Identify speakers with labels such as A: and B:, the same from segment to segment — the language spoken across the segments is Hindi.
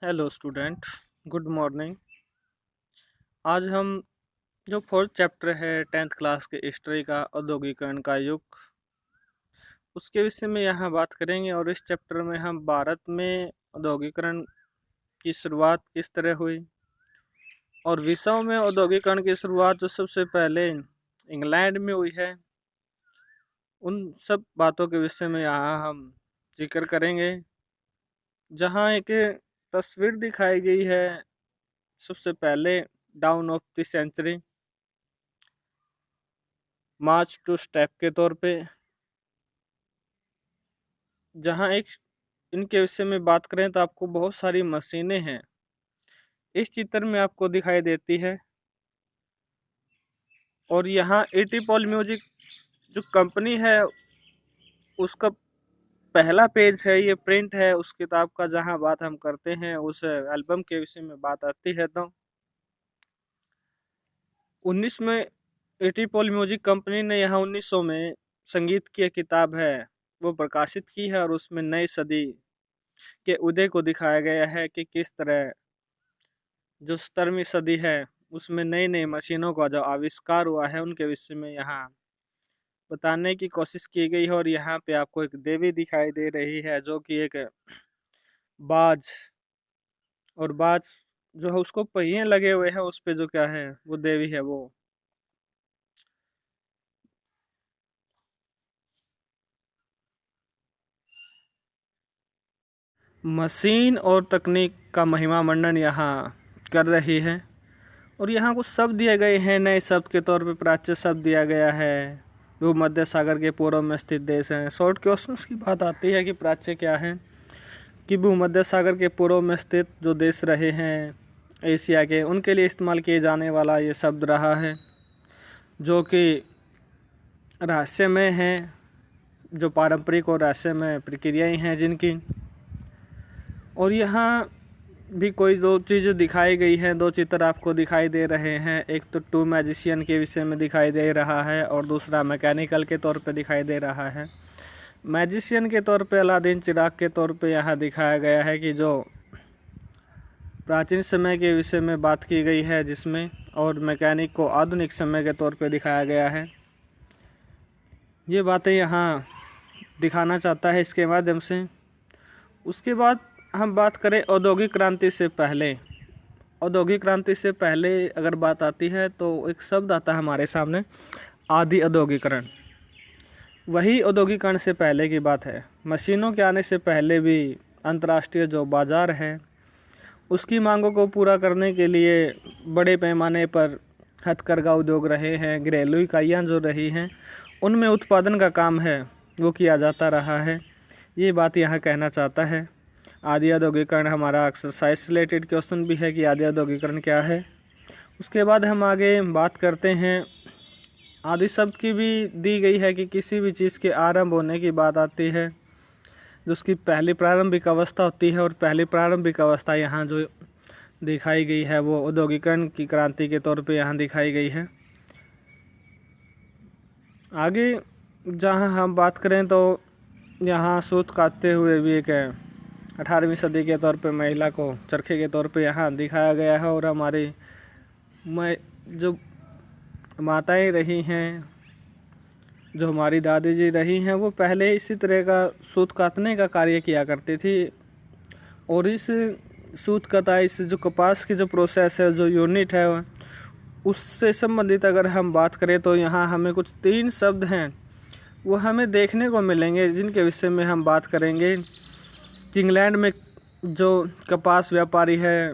A: Hello student, good morning. आज हम जो फोर्थ चैप्टर है 10th क्लास के हिस्ट्री का औद्योगिकरण का युग, उसके विषय में यहाँ बात करेंगे। और इस चैप्टर में हम भारत में औद्योगिकरण की शुरुआत किस तरह हुई और विश्व में औद्योगिकरण की शुरुआत जो सबसे पहले इंग्लैंड में हुई है, उन सब बातों के विषय में यहाँ हम जिक्र करेंगे। जहाँ एक तस्वीर दिखाई गई है सबसे पहले dawn of the century, march to step के तौर पे, जहाँ एक इनके विषय में बात करें तो आपको बहुत सारी मशीनें हैं इस चित्र में आपको दिखाई देती है। और यहाँ एटीपॉल म्यूजिक जो कंपनी है उसका पहला पेज है, ये प्रिंट है उस किताब का, जहाँ बात हम करते हैं उस एल्बम के विषय में बात आती है। तो 19 में एटीपॉल म्यूजिक कंपनी ने यहाँ 1900 में संगीत की एक किताब है वो प्रकाशित की है, और उसमें नई सदी के उदय को दिखाया गया है कि किस तरह जो 17वीं सदी है उसमें नई नई मशीनों का जो आविष्कार हुआ है उनके विषय में यहाँ बताने की कोशिश की गई है। और यहाँ पे आपको एक देवी दिखाई दे रही है जो कि एक बाज, और बाज जो है उसको पहिए लगे हुए हैं, उस पे जो क्या है वो देवी है वो। मशीन और तकनीक का महिमा मंडन यहाँ कर रही है। और यहाँ कुछ शब्द दिए गए हैं नए शब्द के तौर पे, प्राच्य शब्द दिया गया है। भूमध्य सागर के पूर्व में स्थित देश हैं। शॉर्ट क्वेश्चंस की बात आती है कि प्राच्य क्या है, कि भूमध्य सागर के पूर्व में स्थित जो देश रहे हैं एशिया के, उनके लिए इस्तेमाल किए जाने वाला ये शब्द रहा है, जो कि रहस्यमय हैं, जो पारंपरिक और रहस्यमय प्रक्रियाएं हैं जिनकी। और यहाँ भी कोई दो चीज़ें दिखाई गई हैं, दो चित्र आपको दिखाई दे रहे हैं। एक तो टू मैजिशियन के विषय में दिखाई दे रहा है और दूसरा मैकेनिकल के तौर पे दिखाई दे रहा है। मैजिशियन के तौर पे अलादीन चिराग के तौर पे यहाँ दिखाया गया है कि जो प्राचीन समय के विषय में बात की गई है जिसमें, और मैकेनिक को आधुनिक समय के तौर पे दिखाया गया है। ये बातें यहाँ दिखाना चाहता है इसके माध्यम से। उसके बाद हम बात करें औद्योगिक क्रांति से पहले। औद्योगिक क्रांति से पहले अगर बात आती है तो एक शब्द आता है हमारे सामने, आदि औद्योगिकरण। वही औद्योगिकरण से पहले की बात है। मशीनों के आने से पहले भी अंतर्राष्ट्रीय जो बाजार है उसकी मांगों को पूरा करने के लिए बड़े पैमाने पर हथकरघा उद्योग रहे हैं, घरेलू इकाइयाँ जो रही हैं उनमें उत्पादन का काम है वो किया जाता रहा है। ये बात यहाँ कहना चाहता है। आदि औद्योगिकरण हमारा एक्सरसाइज रिलेटेड क्वेश्चन भी है कि आदि औद्योगिकरण क्या है। उसके बाद हम आगे बात करते हैं, आदि शब्द की भी दी गई है कि किसी भी चीज़ के आरंभ होने की बात आती है, जो उसकी पहली प्रारंभिक अवस्था होती है। और पहली प्रारंभिक अवस्था यहाँ जो दिखाई गई है वो औद्योगिकरण की क्रांति के तौर पे यहाँ दिखाई गई है। आगे जहाँ हम बात करें तो यहाँ सूत काटते हुए भी एक 18वीं सदी के तौर पे महिला को चरखे के तौर पे यहाँ दिखाया गया है। और हमारी जो माताएं रही हैं, जो हमारी दादी जी रही हैं, वो पहले इसी तरह का सूत काटने का कार्य किया करती थी। और इस सूत कताई से जो कपास की जो प्रोसेस है, जो यूनिट है, उससे संबंधित अगर हम बात करें तो यहाँ हमें कुछ 3 शब्द हैं वो हमें देखने को मिलेंगे, जिनके विषय में हम बात करेंगे। इंग्लैंड में जो कपास व्यापारी है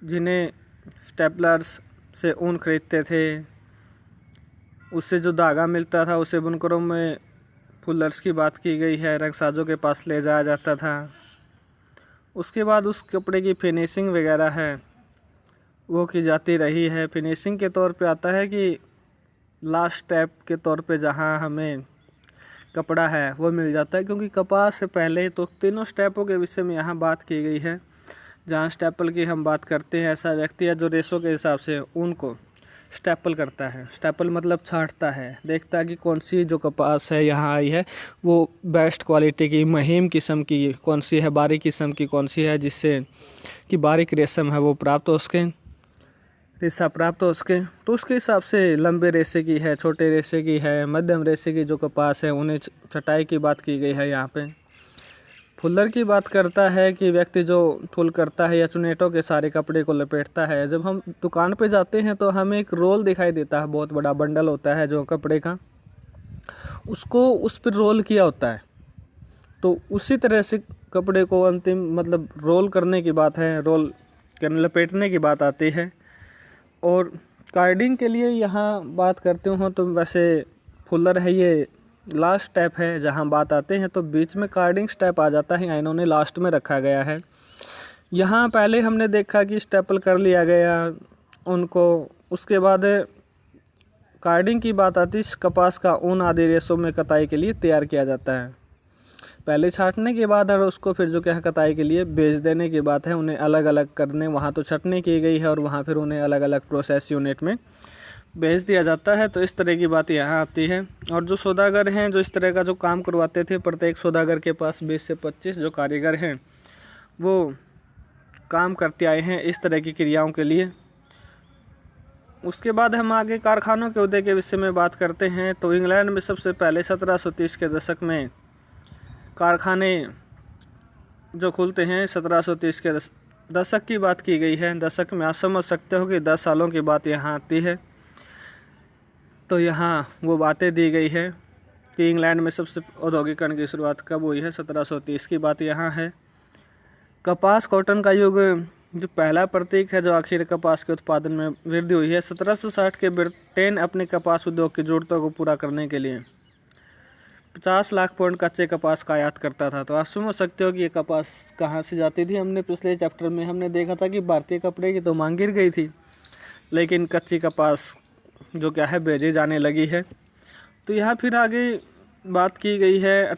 A: जिन्हें स्टेपलर्स से ऊन खरीदते थे, उससे जो धागा मिलता था उसे बुनकरों में फुलर्स की बात की गई है, रंगसाजों के पास ले जाया जाता था। उसके बाद उस कपड़े की फिनिशिंग वगैरह है वो की जाती रही है। फिनिशिंग के तौर पे आता है कि लास्ट स्टेप के तौर पे जहाँ हमें कपड़ा है वो मिल जाता है, क्योंकि कपास से पहले तो तीनों स्टेपों के विषय में यहाँ बात की गई है। जहाँ स्टेपल की हम बात करते हैं, ऐसा व्यक्ति है जो रेशों के हिसाब से ऊन को स्टेपल करता है। स्टेपल मतलब छांटता है, देखता है कि कौन सी जो कपास है यहाँ आई है वो बेस्ट क्वालिटी की, महीन किस्म की कौन सी है, बारीक किस्म की कौन सी है, जिससे कि बारीक रेशम है वो प्राप्त हो सके, रेशा प्राप्त हो सके। तो उसके हिसाब से लंबे रेशे की है, छोटे रेशे की है, मध्यम रेशे की जो कपास है उन्हें छटाई की बात की गई है। यहाँ पे फुलर की बात करता है कि व्यक्ति जो फुल करता है या चुनेटों के सारे कपड़े को लपेटता है। जब हम दुकान पे जाते हैं तो हमें एक रोल दिखाई देता है, बहुत बड़ा बंडल होता है जो कपड़े का, उसको उस पर रोल किया होता है। तो उसी तरह से कपड़े को अंतिम मतलब रोल करने की बात है, रोल करने लपेटने की बात आती है। और कार्डिंग के लिए यहाँ बात करते हो तो वैसे फुलर है ये लास्ट स्टेप है जहाँ बात आते हैं, तो बीच में कार्डिंग स्टेप आ जाता है, इन्होंने लास्ट में रखा गया है। यहाँ पहले हमने देखा कि स्टेपल कर लिया गया उनको, उसके बाद कार्डिंग की बात आती है। कपास का ऊन आदि रेशों में कताई के लिए तैयार किया जाता है। पहले छांटने के बाद और उसको फिर जो क्या है कताई के लिए बेच देने की बात है, उन्हें अलग अलग करने, वहाँ तो छटनी की गई है और वहाँ फिर उन्हें अलग अलग प्रोसेस यूनिट में भेज दिया जाता है। तो इस तरह की बात यहाँ आती है। और जो सौदागर हैं जो इस तरह का जो काम करवाते थे, प्रत्येक सौदागर के पास 20 से 25 जो कारीगर हैं वो काम करते आए हैं इस तरह की क्रियाओं के लिए। उसके बाद हम आगे कारखानों के उदय के विषय में बात करते हैं। तो इंग्लैंड में सबसे पहले 1730 के दशक में कारखाने जो खुलते हैं, 1730 के दशक की बात की गई है। दशक में आप समझ सकते हो कि 10 सालों की बात यहाँ आती है। तो यहाँ वो बातें दी गई है कि इंग्लैंड में सबसे औद्योगिकरण की शुरुआत कब हुई है, 1730 की बात यहाँ है। कपास कॉटन का युग जो पहला प्रतीक है जो आखिर कपास के उत्पादन में वृद्धि हुई है। 1760 के ब्रिटेन अपने कपास उद्योग की जरूरतों को पूरा करने के लिए 50 लाख पौंड कच्चे कपास का आयात करता था। तो आप समझ सकते हो कि ये कपास कहाँ से जाती थी। हमने पिछले चैप्टर में हमने देखा था कि भारतीय कपड़े की तो मांग गिर गई थी, लेकिन कच्ची कपास जो क्या है भेजी जाने लगी है। तो यहाँ फिर आगे बात की गई है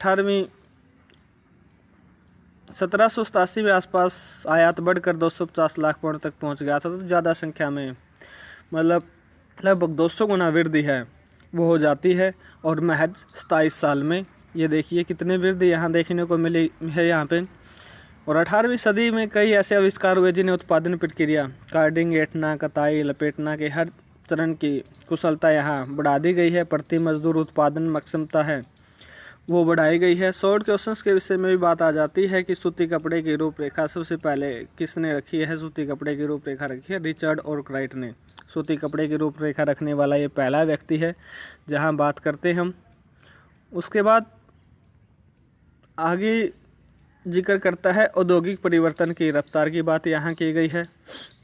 A: 1787 में आसपास आयात बढ़कर 250 लाख पौंड तक पहुँच गया था। तो ज़्यादा संख्या में मतलब लगभग 200 गुना वृद्धि है वो हो जाती है। और महज 27 साल में ये देखिए कितनी वृद्धि यहाँ देखने को मिली है यहाँ पे। और 18वीं सदी में कई ऐसे आविष्कार हुए जिन्हें उत्पादन प्रक्रिया कार्डिंग, ऐंठना, कताई, लपेटना के हर चरण की कुशलता यहाँ बढ़ा दी गई है। प्रति मजदूर उत्पादन क्षमता है वो बढ़ाई गई है। सॉर्ट क्वेश्चंस के विषय में भी बात आ जाती है कि सूती कपड़े की रूपरेखा सबसे पहले किसने रखी है। सूती कपड़े की रूपरेखा रखी है रिचर्ड आर्कराइट ने। सूती कपड़े की रूपरेखा रखने वाला ये पहला व्यक्ति है जहाँ बात करते हम। उसके बाद आगे जिक्र करता है औद्योगिक परिवर्तन की रफ्तार की बात यहाँ की गई है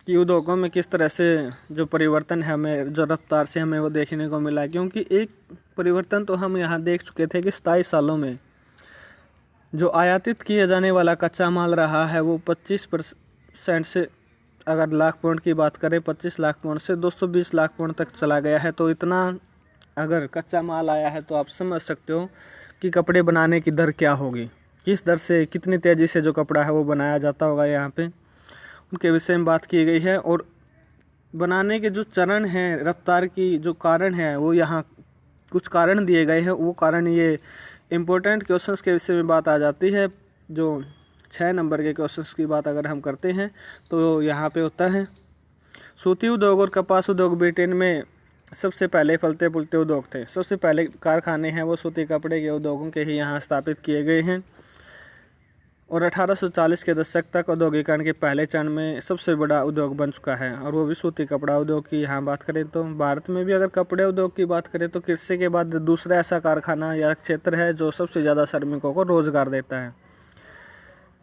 A: कि उद्योगों में किस तरह से जो परिवर्तन है हमें जो रफ्तार से हमें वो देखने को मिला। क्योंकि एक परिवर्तन तो हम यहाँ देख चुके थे कि 27 सालों में जो आयातित किया जाने वाला कच्चा माल रहा है वो 25% से, अगर लाख पौंड की बात करें 25 लाख पौंड से 220 लाख पौंड तक चला गया है। तो इतना अगर कच्चा माल आया है तो आप समझ सकते हो कि कपड़े बनाने की दर क्या होगी, किस दर से कितनी तेज़ी से जो कपड़ा है वो बनाया जाता होगा। यहाँ पे उनके विषय में बात की गई है। और बनाने के जो चरण हैं, रफ्तार की जो कारण है वो यहाँ कुछ कारण दिए गए हैं। वो कारण ये इम्पोर्टेंट क्वेश्चंस के विषय में बात आ जाती है। जो 6 नंबर के क्वेश्चंस की बात अगर हम करते हैं तो यहाँ पे होता है सूती उद्योग और कपास उद्योग ब्रिटेन में सबसे पहले फलते फूलते उद्योग थे। सबसे पहले कारखाने हैं वो सूती कपड़े के उद्योगों के ही यहाँ स्थापित किए गए हैं। और 1840 के दशक तक औद्योगिकरण के पहले चरण में सबसे बड़ा उद्योग बन चुका है और वो भी सूती कपड़ा उद्योग की यहाँ बात करें तो भारत में भी अगर कपड़े उद्योग की बात करें तो कृषि के बाद दूसरा ऐसा कारखाना या क्षेत्र है जो सबसे ज़्यादा श्रमिकों को रोजगार देता है।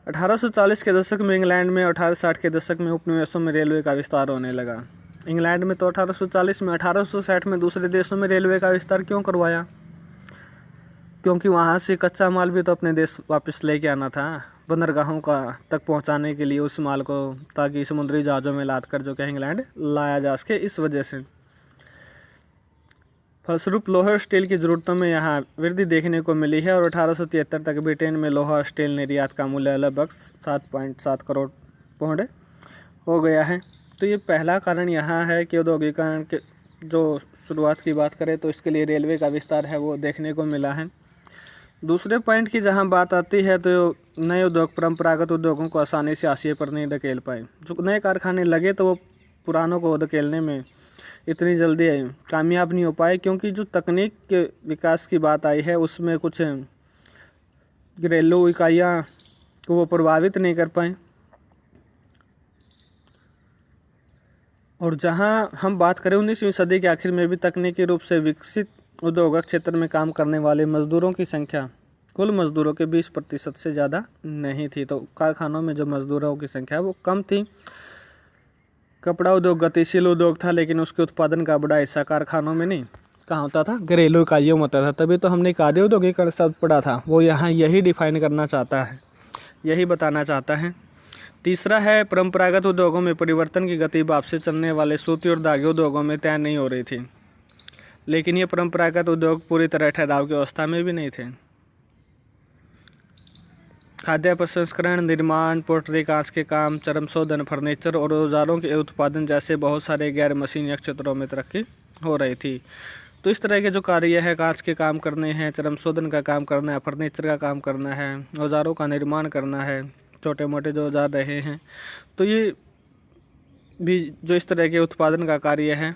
A: 1840 के दशक में इंग्लैंड में, 1860 के दशक में उपनिवेशों में रेलवे का विस्तार होने लगा। इंग्लैंड में तो 1840 में, 1860 में दूसरे देशों में रेलवे का विस्तार क्यों करवाया? क्योंकि वहाँ से कच्चा माल भी तो अपने देश वापस लेके आना था बंदरगाहों का तक पहुँचाने के लिए उस माल को, ताकि समुद्री जहाज़ों में लाद कर जो कि इंग्लैंड लाया जा सके। इस वजह से फलस्वरूप लोहा स्टील की ज़रूरतों में यहाँ वृद्धि देखने को मिली है। और 1873 तक ब्रिटेन में लोहा स्टील निर्यात का मूल्य लगभग 7.7 करोड़ पौंड हो गया है। तो ये पहला कारण यहाँ है कि औद्योगिकरण के जो शुरुआत की बात करें तो इसके लिए रेलवे का विस्तार है वो देखने को मिला है। दूसरे पॉइंट की जहां बात आती है तो नए उद्योग परंपरागत उद्योगों को आसानी से हाशिए पर नहीं धकेल पाए। जो नए कारखाने लगे तो वो पुरानों को धकेलने में इतनी जल्दी कामयाब नहीं हो पाए, क्योंकि जो तकनीक के विकास की बात आई है उसमें कुछ घरेलू इकाइयाँ को वो प्रभावित नहीं कर पाए। और जहां हम बात करें 19वीं सदी के आखिर में भी तकनीकी रूप से विकसित उद्योग क्षेत्र में काम करने वाले मजदूरों की संख्या कुल मजदूरों के 20% से ज़्यादा नहीं थी। तो कारखानों में जो मजदूरों की संख्या वो कम थी। कपड़ा उद्योग गतिशील उद्योग था, लेकिन उसके उत्पादन का बड़ा हिस्सा कारखानों में नहीं कहाँ होता था, घरेलू इकाइयों में होता था। तभी तो हमने कार्य औद्योगिकरण शब्द पढ़ा था, वो यहाँ यही डिफाइन करना चाहता है, यही बताना चाहता है। तीसरा है परंपरागत उद्योगों में परिवर्तन की गति भाप से चलने वाले सूती और धागे उद्योगों में तय नहीं हो रही थी, लेकिन ये परंपरागत उद्योग पूरी तरह ठहराव की अवस्था में भी नहीं थे। खाद्य प्रसंस्करण, निर्माण, पोल्ट्री, कांच के काम, चर्म शोधन, फर्नीचर और औजारों के उत्पादन जैसे बहुत सारे गैर मशीनी क्षेत्रों में तरक्की हो रही थी। तो इस तरह के जो कार्य है, कांच के काम करने हैं, चर्म शोधन का काम करना है, फर्नीचर का काम करना है, औजारों का निर्माण करना है, छोटे मोटे जो औजार रहे हैं, तो ये भी जो इस तरह के उत्पादन का कार्य है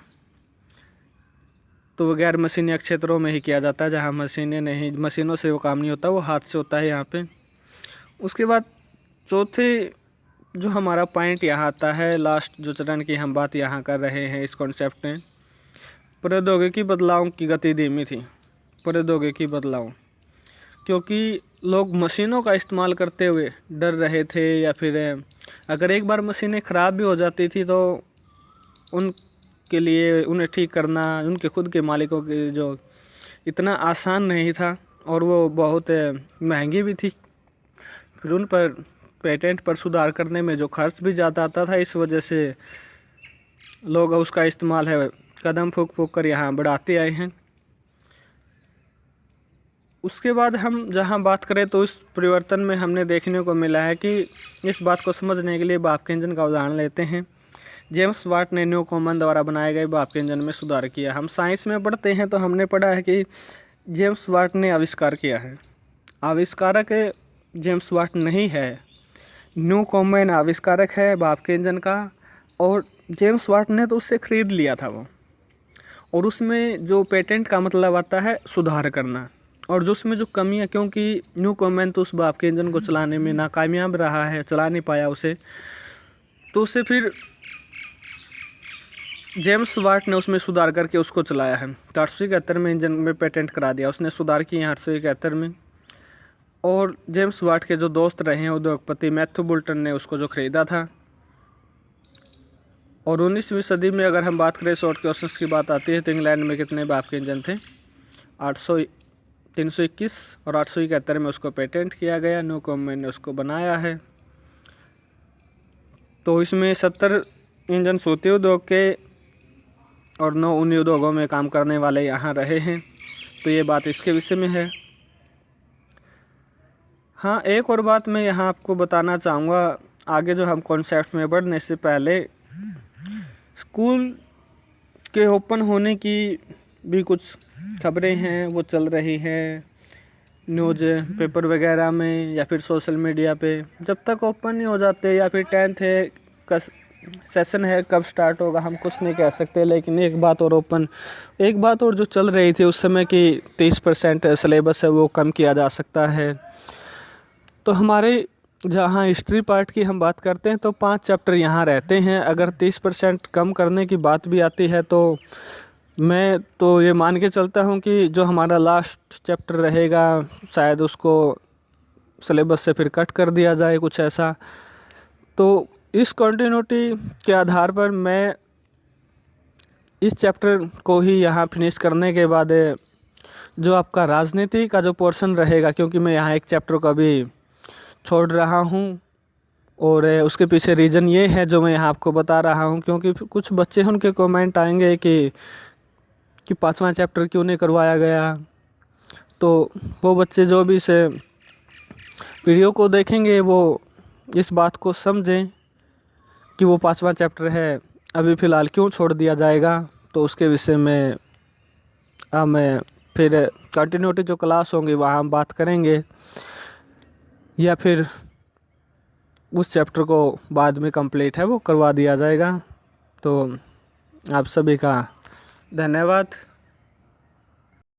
A: तो वो गैर मशीनी क्षेत्रों में ही किया जाता है, जहाँ मशीनें नहीं, मशीनों से वो काम नहीं होता, वो हाथ से होता है यहाँ पे। उसके बाद चौथे जो हमारा पॉइंट यहाँ आता है, लास्ट जो चरण की हम बात यहाँ कर रहे हैं इस कॉन्सेप्ट में, प्रौद्योगिकी बदलाव की गति धीमी थी। प्रौद्योगिकी बदलाव, क्योंकि लोग मशीनों का इस्तेमाल करते हुए डर रहे थे, या फिर अगर एक बार मशीनें ख़राब भी हो जाती थी तो उनके लिए उन्हें ठीक करना उनके खुद के मालिकों के जो इतना आसान नहीं था, और वो बहुत महंगी भी थी। फिर उन पर पेटेंट पर सुधार करने में जो खर्च भी ज़्यादा आता था, इस वजह से लोग उसका इस्तेमाल है कदम फूंक फूंक कर यहाँ बढ़ाते आए हैं। उसके बाद हम जहाँ बात करें तो इस परिवर्तन में हमने देखने को मिला है कि इस बात को समझने के लिए भाप के इंजन का उदाहरण लेते हैं। जेम्स वाट ने न्यूकॉमन द्वारा बनाए गए भाप के इंजन में सुधार किया। हम साइंस में पढ़ते हैं तो हमने पढ़ा है कि जेम्स वाट ने आविष्कार किया है। आविष्कारक जेम्स वाट नहीं है, न्यूकॉमन आविष्कारक है भाप के इंजन का, और जेम्स वाट ने तो उससे ख़रीद लिया था वो। और उसमें जो पेटेंट का मतलब आता है सुधार करना, और जो उसमें जो कमियां, क्योंकि न्यूकॉमन तो उस भाप के इंजन को चलाने में नाकामयाब रहा है, चला नहीं पाया उसे, तो उसे फिर जेम्स वाट ने उसमें सुधार करके उसको चलाया है। 871 में इंजन में पेटेंट करा दिया उसने, सुधार किए 871 में। और जेम्स वाट के जो दोस्त रहे हैं उद्योगपति मैथ्यू बुल्टन ने उसको जो ख़रीदा था। और 19वीं सदी में अगर हम बात करें, शॉर्ट क्वेश्चंस की बात आती है, तो इंग्लैंड में कितने भाप के इंजन थे? 321, और 871 में उसको पेटेंट किया गया, न्यूकॉमन ने उसको बनाया है। तो इसमें 70 इंजन सूती उद्योग के और 9 उन्हीं उद्योगों में काम करने वाले यहाँ रहे हैं। तो ये बात इसके विषय में है। हाँ, एक और बात मैं यहाँ आपको बताना चाहूँगा, आगे जो हम कॉन्सेप्ट में बढ़ने से पहले स्कूल के ओपन होने की भी कुछ खबरें हैं वो चल रही हैं न्यूज़ पेपर वगैरह में या फिर सोशल मीडिया पे। जब तक ओपन नहीं हो जाते या फिर 10th है का सेशन है कब स्टार्ट होगा हम कुछ नहीं कह सकते। लेकिन एक बात और जो चल रही थी उस समय कि 30% सिलेबस है वो कम किया जा सकता है। तो हमारे जहाँ हिस्ट्री पार्ट की हम बात करते हैं तो 5 चैप्टर यहाँ रहते हैं। अगर 30% कम करने की बात भी आती है तो मैं तो ये मान के चलता हूँ कि जो हमारा लास्ट चैप्टर रहेगा शायद उसको सिलेबस से फिर कट कर दिया जाए, कुछ ऐसा। तो इस कंटिन्यूटी के आधार पर मैं इस चैप्टर को ही यहाँ फिनिश करने के बाद जो आपका राजनीति का जो पोर्शन रहेगा, क्योंकि मैं यहाँ एक चैप्टर को भी छोड़ रहा हूँ और उसके पीछे रीज़न ये है जो मैं यहाँ आपको बता रहा हूँ, क्योंकि कुछ बच्चे उनके कमेंट आएंगे कि 5वां चैप्टर क्यों नहीं करवाया गया। तो वो बच्चे जो भी इस वीडियो को देखेंगे वो इस बात को समझें कि वो 5वां चैप्टर है अभी फ़िलहाल क्यों छोड़ दिया जाएगा। तो उसके विषय में मैं फिर कंटिन्यूटी जो क्लास होंगी वहाँ हम बात करेंगे, या फिर उस चैप्टर को बाद में कंप्लीट है वो करवा दिया जाएगा। तो आप सभी का धन्यवाद।